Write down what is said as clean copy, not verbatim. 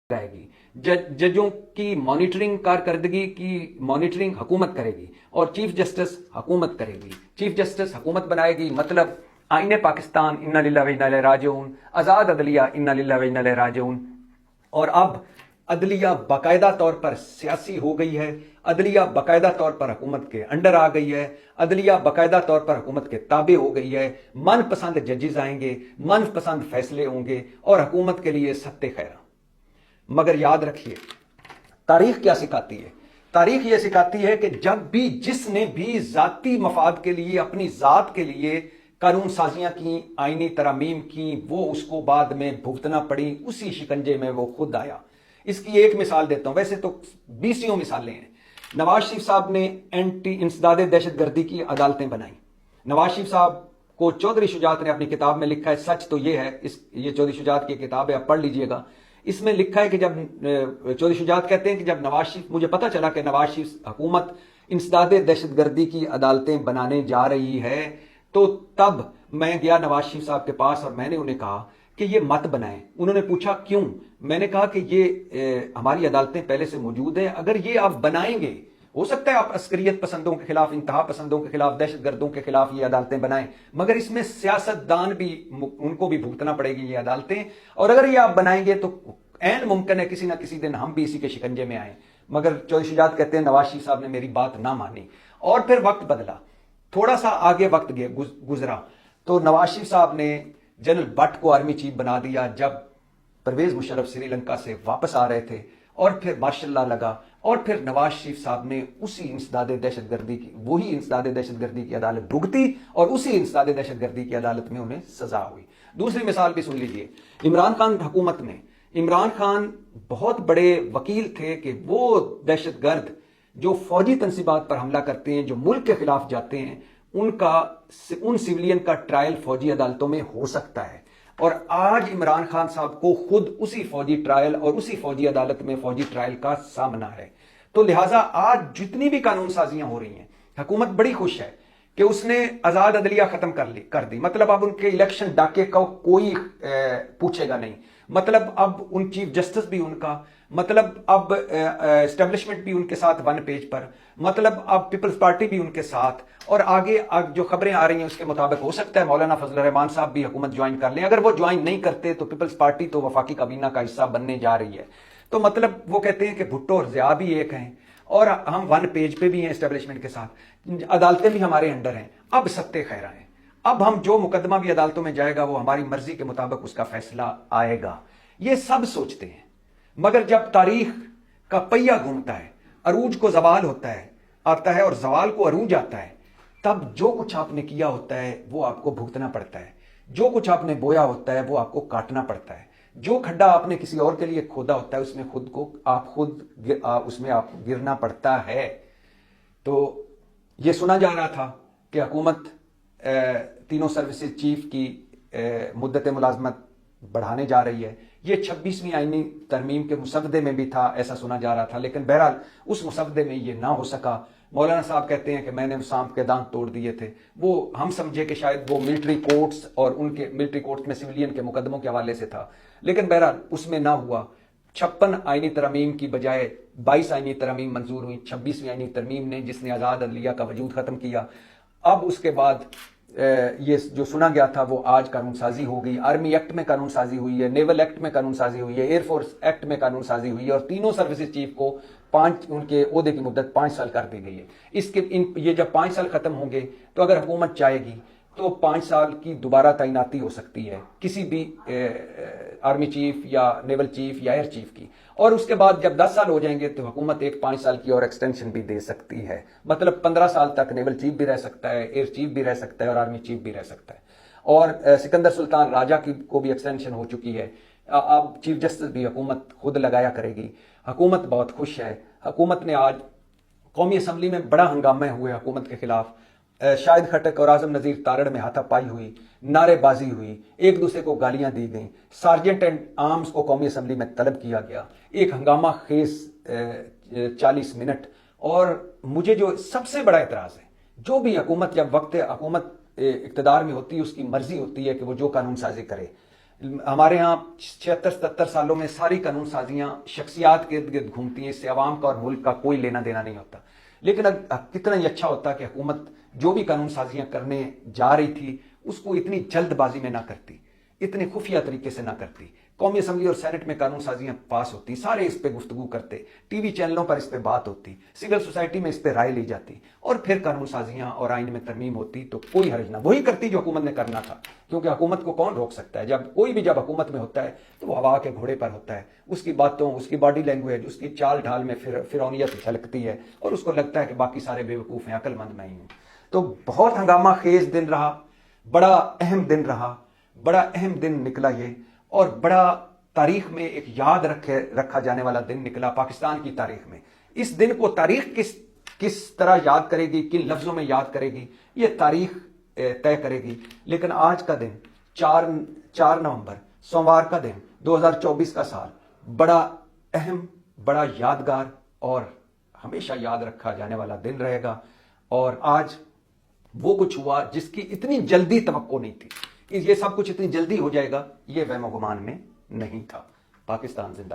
رہے گی، ججوں کی مانیٹرنگ کارکردگی کی مانیٹرنگ حکومت کرے گی اور چیف جسٹس حکومت کرے گی. چیف جسٹس حکومت بنائے گی، مطلب آئین پاکستان انا للہ و انا الیہ راجعون، آزاد عدلیہ انا للہ و انا الیہ راجعون. اور اب عدلیہ باقاعدہ طور پر سیاسی ہو گئی ہے، عدلیہ باقاعدہ طور پر حکومت کے انڈر آ گئی ہے، عدلیہ باقاعدہ طور پر حکومت کے تابع ہو گئی ہے. من پسند ججز آئیں گے، من پسند فیصلے ہوں گے اور حکومت کے لیے ست خیرہ. مگر یاد رکھیے تاریخ کیا سکھاتی ہے؟ تاریخ یہ سکھاتی ہے کہ جب بھی جس نے بھی ذاتی مفاد کے لیے، اپنی ذات کے لیے قانون سازیاں کی، آئینی ترامیم کی، وہ اس کو بعد میں بھگتنا پڑی، اسی شکنجے میں وہ خود آیا. اس کی ایک مثال دیتا ہوں، ویسے تو بیسیوں مثالیں ہیں. نواز شریف صاحب نے اینٹی انسداد دہشت گردی کی عدالتیں بنائیں. نواز شریف صاحب کو چودھری شجاعت نے اپنی کتاب میں لکھا ہے، سچ تو یہ ہے، یہ چودھری شجاعت کی کتاب ہے، آپ پڑھ لیجئے گا. اس میں لکھا ہے کہ جب چودھری شجاعت کہتے ہیں کہ جب نواز شریف، مجھے پتا چلا کہ نواز شریف حکومت انسداد دہشت گردی کی عدالتیں بنانے جا رہی ہے، تو تب میں گیا نواز شریف صاحب کے پاس اور میں نے انہیں کہا کہ یہ مت بنائیں. انہوں نے پوچھا کیوں؟ میں نے کہا کہ یہ ہماری عدالتیں پہلے سے موجود ہیں، اگر یہ آپ بنائیں گے، ہو سکتا ہے آپ عسکریت پسندوں کے خلاف، انتہا پسندوں کے خلاف، دہشت گردوں کے خلاف یہ عدالتیں بنائیں، مگر اس میں سیاست دان بھی، ان کو بھی بھگتنا پڑے گی یہ عدالتیں. اور اگر یہ آپ بنائیں گے تو عین ممکن ہے کسی نہ کسی دن ہم بھی اسی کے شکنجے میں آئیں. مگر چودھری شجاعت کہتے ہیں نواز شریف صاحب نے میری بات نہ مانی. اور پھر وقت بدلا، تھوڑا سا آگے وقت گزرا تو نواز شریف صاحب نے جنرل بٹ کو آرمی چیف بنا دیا جب پرویز مشرف سری لنکا سے واپس آ رہے تھے. اور پھر ماشاء اللہ لگا، اور پھر نواز شریف صاحب نے اسی انسداد دہشت گردی کی، وہی انسداد دہشت گردی کی عدالت بھگتی اور اسی انسداد دہشت گردی کی عدالت میں انہیں سزا ہوئی. دوسری مثال بھی سن لیجئے، عمران خان حکومت میں عمران خان بہت بڑے وکیل تھے کہ وہ دہشت گرد جو فوجی تنصیبات پر حملہ کرتے ہیں، جو ملک کے خلاف جاتے ہیں، ان سیولین کا ٹرائل فوجی عدالتوں میں ہو سکتا ہے. اور آج عمران خان صاحب کو خود اسی فوجی ٹرائل اور اسی فوجی عدالت میں فوجی ٹرائل کا سامنا ہے. تو لہٰذا آج جتنی بھی قانون سازیاں ہو رہی ہیں، حکومت بڑی خوش ہے کہ اس نے آزاد عدلیہ ختم کر دی. مطلب اب ان کے الیکشن ڈاکے کا کوئی پوچھے گا نہیں، مطلب اب ان چیف جسٹس بھی ان کا، مطلب اب اسٹیبلشمنٹ بھی ان کے ساتھ ون پیج پر، مطلب اب پیپلز پارٹی بھی ان کے ساتھ. اور آگے جو خبریں آ رہی ہیں اس کے مطابق ہو سکتا ہے مولانا فضل الرحمان صاحب بھی حکومت جوائن کر لیں. اگر وہ جوائن نہیں کرتے تو پیپلز پارٹی تو وفاقی کابینہ کا حصہ بننے جا رہی ہے. تو مطلب وہ کہتے ہیں کہ بھٹو اور ضیاء بھی ایک ہیں اور ہم ون پیج پہ بھی ہیں اسٹیبلشمنٹ کے ساتھ، عدالتیں بھی ہمارے انڈر ہیں، اب ستِ خیرہ ہیں. اب ہم جو مقدمہ بھی عدالتوں میں جائے گا وہ ہماری مرضی کے مطابق اس کا فیصلہ آئے گا. یہ سب سوچتے ہیں، مگر جب تاریخ کا پہیہ گھومتا ہے، عروج کو زوال آتا ہے اور زوال کو عروج آتا ہے، تب جو کچھ آپ نے کیا ہوتا ہے وہ آپ کو بھگتنا پڑتا ہے، جو کچھ آپ نے بویا ہوتا ہے وہ آپ کو کاٹنا پڑتا ہے، جو کھڈا آپ نے کسی اور کے لیے کھودا ہوتا ہے اس میں آپ گرنا پڑتا ہے. تو یہ سنا جا رہا تھا کہ حکومت تینوں سروسز چیف کی مدت ملازمت بڑھانے جا رہی ہے. یہ 26ویں آئینی ترمیم کے مسودے میں بھی تھا، ایسا سنا جا رہا تھا، لیکن بہرحال اس مسودے میں یہ نہ ہو سکا. مولانا صاحب کہتے ہیں کہ میں نے سانپ کے دانت توڑ دیے تھے. وہ ہم سمجھے کہ شاید وہ ملٹری کورٹس اور ان کے ملٹری کورٹس میں سویلین کے مقدموں کے حوالے سے تھا، لیکن بہرحال اس میں نہ ہوا. 56 آئینی ترامیم کی بجائے 22 آئینی ترامیم منظور ہوئی. 26ویں آئینی ترمیم نے جس نے آزاد عدلیہ کا وجود ختم کیا. اب اس کے بعد یہ جو سنا گیا تھا وہ آج قانون سازی ہو گئی. آرمی ایکٹ میں قانون سازی ہوئی ہے، نیول ایکٹ میں قانون سازی ہوئی ہے، ایئر فورس ایکٹ میں قانون سازی ہوئی ہے اور تینوں سروسز چیف کو ان کے عہدے کی مدت 5 سال کر دی گئی ہے. یہ جب 5 سال ختم ہوں گے تو اگر حکومت چاہے گی تو 5 سال کی دوبارہ تعیناتی ہو سکتی ہے کسی بھی آرمی چیف یا نیول چیف یا ایئر چیف کی. اور اس کے بعد جب 10 سال ہو جائیں گے تو حکومت ایک 5 سال کی اور ایکسٹینشن بھی دے سکتی ہے. مطلب 15 سال تک نیول چیف بھی رہ سکتا ہے، ایئر چیف بھی رہ سکتا ہے اور آرمی چیف بھی رہ سکتا ہے. اور سکندر سلطان راجہ کو بھی ایکسٹینشن ہو چکی ہے. اب چیف جسٹس بھی حکومت خود لگایا کرے گی. حکومت بہت خوش ہے. حکومت نے آج قومی اسمبلی میں بڑا ہنگامے ہوئے حکومت کے خلاف. شاہد خٹک اور اعظم نذیر تارڑ میں ہاتھا پائی ہوئی، نعرے بازی ہوئی، ایک دوسرے کو گالیاں دی گئیں، سارجنٹ اینڈ آرمز کو قومی اسمبلی میں طلب کیا گیا. ایک ہنگامہ خیز 40 منٹ. اور مجھے جو سب سے بڑا اعتراض ہے، جو بھی حکومت، جب وقت حکومت اقتدار میں ہوتی ہے اس کی مرضی ہوتی ہے کہ وہ جو قانون سازی کرے. ہمارے ہاں 76-77 سالوں میں ساری قانون سازیاں شخصیات کے ارد گرد گھومتی ہیں، اس سے عوام کا اور ملک کا کوئی لینا دینا نہیں ہوتا. لیکن اب کتنا ہی اچھا ہوتا کہ حکومت جو بھی قانون سازیاں کرنے جا رہی تھی اس کو اتنی جلد بازی میں نہ کرتی، اتنے خفیہ طریقے سے نہ کرتی. قومی اسمبلی اور سینٹ میں قانون سازیاں پاس ہوتی، سارے اس پہ گفتگو کرتے، ٹی وی چینلوں پر اس پہ بات ہوتی، سول سوسائٹی میں اس پہ رائے لی جاتی، اور پھر قانون سازیاں اور آئین میں ترمیم ہوتی تو کوئی حرج نہ. وہی کرتی جو حکومت نے کرنا تھا، کیونکہ حکومت کو کون روک سکتا ہے؟ جب حکومت میں ہوتا ہے تو وہ ہوا کے گھوڑے پر ہوتا ہے. اس کی باتوں، اس کی باڈی لینگویج، اس کی چال ڈھال میں فرعونیت جھلکتی ہے، اور اس کو لگتا ہے کہ باقی سارے بے وقوف ہیں، عقل مند میں ہی ہوں. تو بہت ہنگامہ خیز دن رہا، بڑا اہم دن رہا، بڑا اہم دن نکلا یہ، اور بڑا تاریخ میں ایک یاد رکھا جانے والا دن نکلا پاکستان کی تاریخ میں. اس دن کو تاریخ کس طرح یاد کرے گی، کن لفظوں میں یاد کرے گی، یہ تاریخ طے کرے گی. لیکن آج کا دن 4 نومبر سوموار کا دن 2024 کا سال بڑا اہم، بڑا یادگار اور ہمیشہ یاد رکھا جانے والا دن رہے گا. اور آج وہ کچھ ہوا جس کی اتنی جلدی توقع نہیں تھی. یہ سب کچھ اتنی جلدی ہو جائے گا یہ وہم و گمان میں نہیں تھا. پاکستان زندہ.